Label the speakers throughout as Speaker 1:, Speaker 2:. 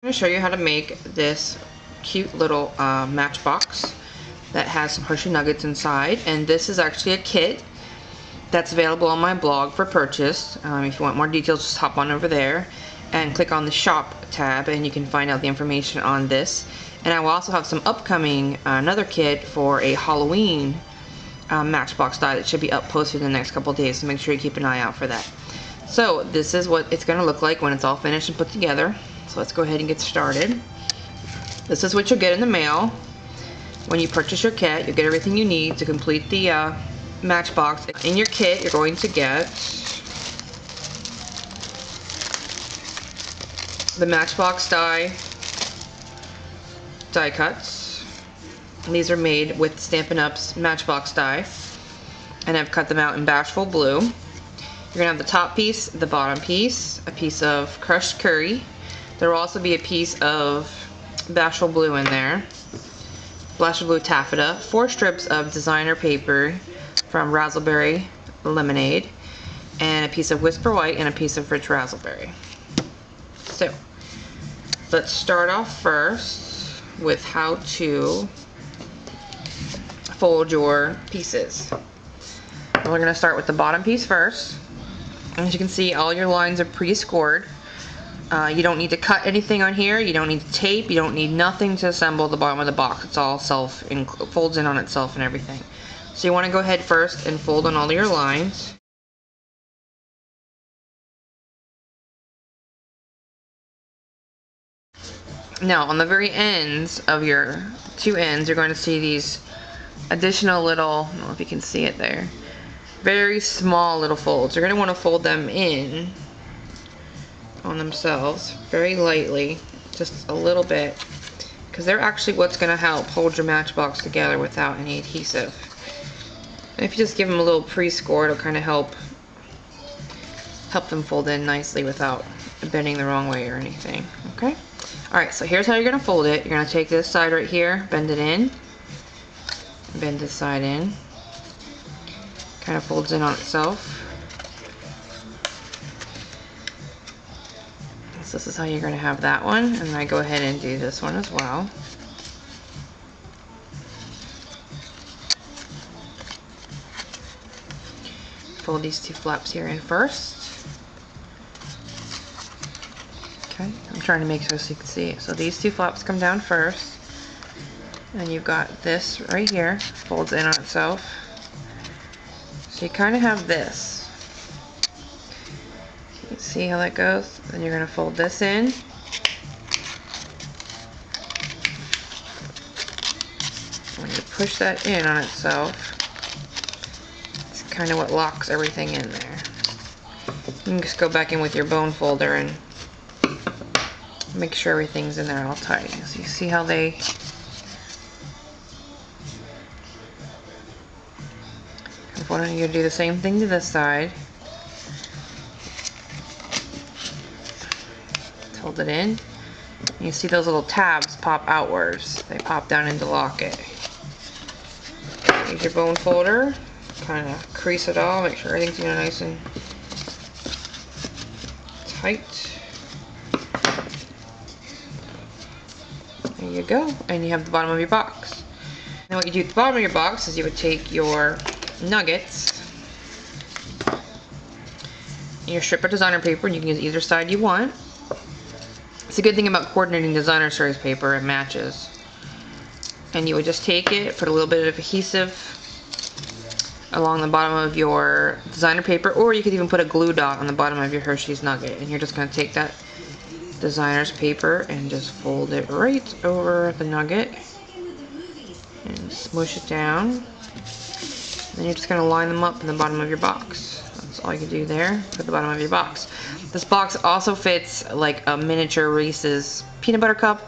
Speaker 1: going to show you how to make this cute little matchbox that has some Hershey nuggets inside, and this is actually a kit that's available on my blog for purchase. If you want more details, just hop on over there and click on the shop tab and you can find out the information on this. And I will also have some upcoming another kit for a Halloween matchbox die that should be up posted in the next couple of days, so make sure you keep an eye out for that. So this is what it's going to look like when it's all finished and put together. So let's go ahead and get started. This is what you'll get in the mail when you purchase your kit. You'll get everything you need to complete the matchbox. In your kit, you're going to get the matchbox die cuts. These are made with Stampin' Up's Matchbox die, and I've cut them out in Bashful Blue. You're gonna have the top piece, the bottom piece, a piece of crushed curry. There will also be a piece of Bashful Blue in there, Bashful Blue taffeta, 4 strips of designer paper from Razzleberry Lemonade, and a piece of Whisper White and a piece of Rich Razzleberry. So let's start off first with how to fold your pieces. We're going to start with the bottom piece first. As you can see, all your lines are pre-scored. You don't need to cut anything on here. You don't need to tape. You don't need nothing to assemble the bottom of the box. It's all folds in on itself and everything. So you want to go ahead first and fold on all your lines. Now on the very ends of your 2 ends, you're going to see these additional little, I don't know if you can see it there, very small little folds. You're going to want to fold them in on themselves very lightly, just a little bit, because they're actually what's going to help hold your matchbox together without any adhesive. And if you just give them a little pre-score, it'll kind of help them fold in nicely without bending the wrong way or anything. Okay? Alright, so here's how you're going to fold it. You're going to take this side right here, bend it in, bend this side in, kind of folds in on itself. So this is how you're going to have that one, and I go ahead and do this one as well. Fold these 2 flaps here in first. Okay, I'm trying to make sure so you can see it. So these 2 flaps come down first, and you've got this right here, folds in on itself. So you kind of have this. You can see how that goes? Then you're going to fold this in. When you push that in on itself, it's kind of what locks everything in there. You can just go back in with your bone folder and make sure everything's in there all tight. So you see how they you're going to do the same thing to this side. Hold it in. You see those little tabs pop outwards. They pop down into lock it. Use your bone folder, kind of crease it all, make sure everything's nice and tight. There you go, and you have the bottom of your box. Now what you do at the bottom of your box is you would take your nuggets, your strip of designer paper, and you can use either side you want. It's a good thing about coordinating designer series paper, it matches. And you would just take it, put a little bit of adhesive along the bottom of your designer paper, or you could even put a glue dot on the bottom of your Hershey's nugget, and you're just going to take that designer's paper and just fold it right over the nugget and smush it down. Then you're just going to line them up in the bottom of your box. That's all you do there for the bottom of your box. This box also fits like a miniature Reese's peanut butter cup,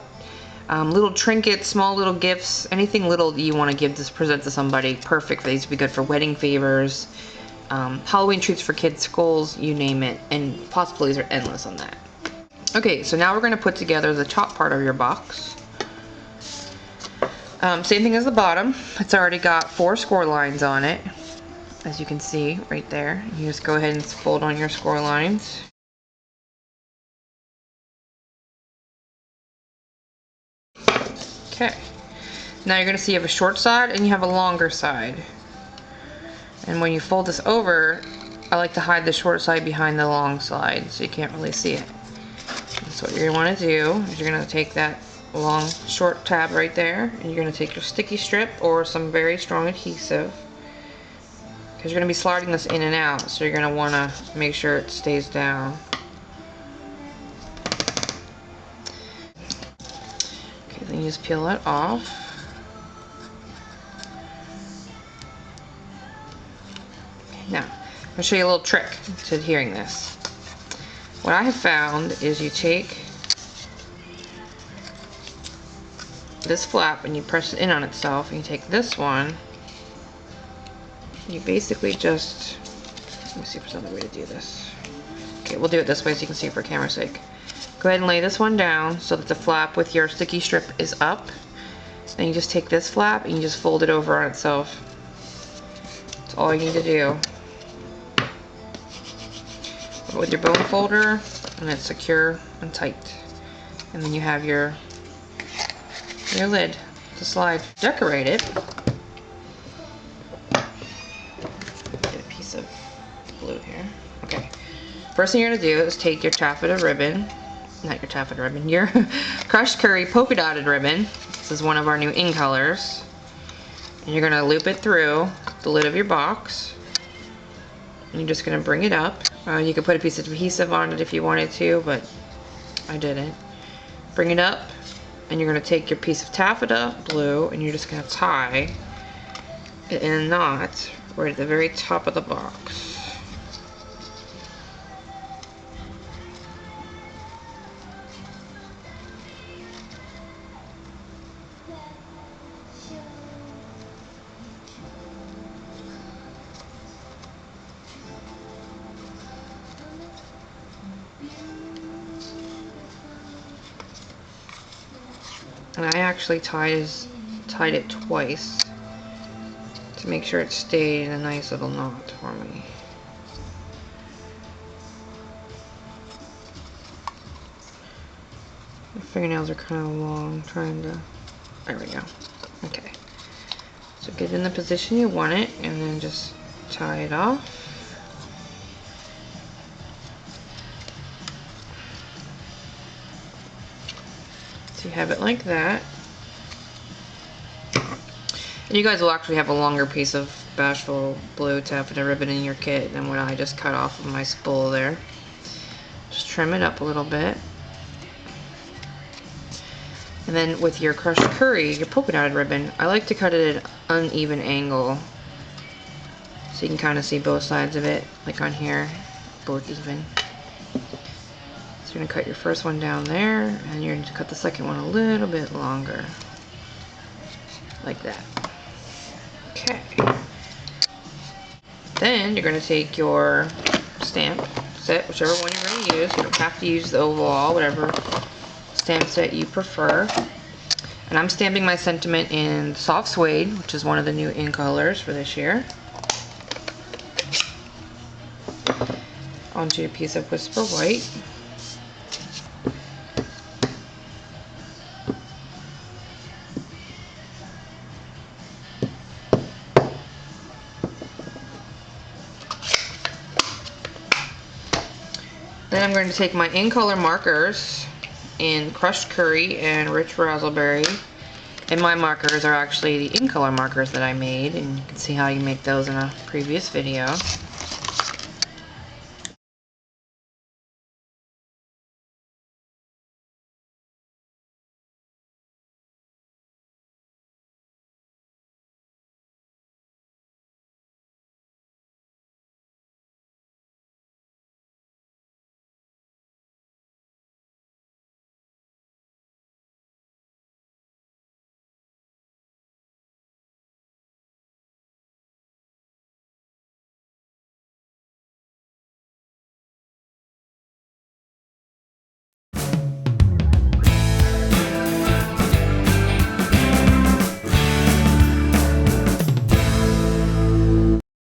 Speaker 1: little trinkets, small little gifts, anything little that you want to give to present to somebody. Perfect. These would be good for wedding favors, Halloween treats for kids' schools, you name it, and possibilities are endless on that. Okay, so now we're going to put together the top part of your box. Same thing as the bottom. It's already got 4 score lines on it, as you can see right there. You just go ahead and fold on your score lines. Okay. Now you're going to see you have a short side and you have a longer side. And when you fold this over, I like to hide the short side behind the long side so you can't really see it. So what you're going to want to do is you're going to take that long short tab right there and you're going to take your sticky strip or some very strong adhesive, because you're going to be sliding this in and out, so you're going to want to make sure it stays down. Okay, then you just peel it off. Now, I'm going to show you a little trick to adhering this. What I have found is you take this flap and you press it in on itself, and you take this one, you basically just, let me see if there's another way to do this. Okay, we'll do it this way so you can see for camera's sake. Go ahead and lay this one down so that the flap with your sticky strip is up. Then you just take this flap and you just fold it over on itself. That's all you need to do. With your bone folder, and it's secure and tight. And then you have your lid to slide. Decorate it. Get a piece of glue here. Okay. First thing you're going to do is take your taffeta ribbon, not your taffeta ribbon, your crushed curry polka dotted ribbon. This is one of our new in colors. And you're going to loop it through the lid of your box. And you're just going to bring it up. You could put a piece of adhesive on it if you wanted to, but I didn't. Bring it up, and you're going to take your piece of taffeta blue, and you're just going to tie it in a knot right at the very top of the box. And I actually tied it twice to make sure it stayed in a nice little knot for me. My fingernails are kind of long, there we go. Okay. So get in the position you want it, and then just tie it off. So you have it like that. And you guys will actually have a longer piece of Bashful blue taffeta ribbon in your kit than what I just cut off of my spool there. Just trim it up a little bit. And then with your crushed curry, your polka dotted ribbon, I like to cut it at an uneven angle so you can kind of see both sides of it, like on here, both even. So you're going to cut your first one down there, and you're going to cut the second one a little bit longer, like that. Okay. Then you're going to take your stamp set, whichever one you're going to use. You don't have to use the oval, whatever stamp set you prefer. And I'm stamping my sentiment in soft suede, which is one of the new in colors for this year, onto a piece of Whisper White. Then I'm going to take my in-color markers in Crushed Curry and Rich Razzleberry. And my markers are actually the in-color markers that I made, and you can see how you make those in a previous video.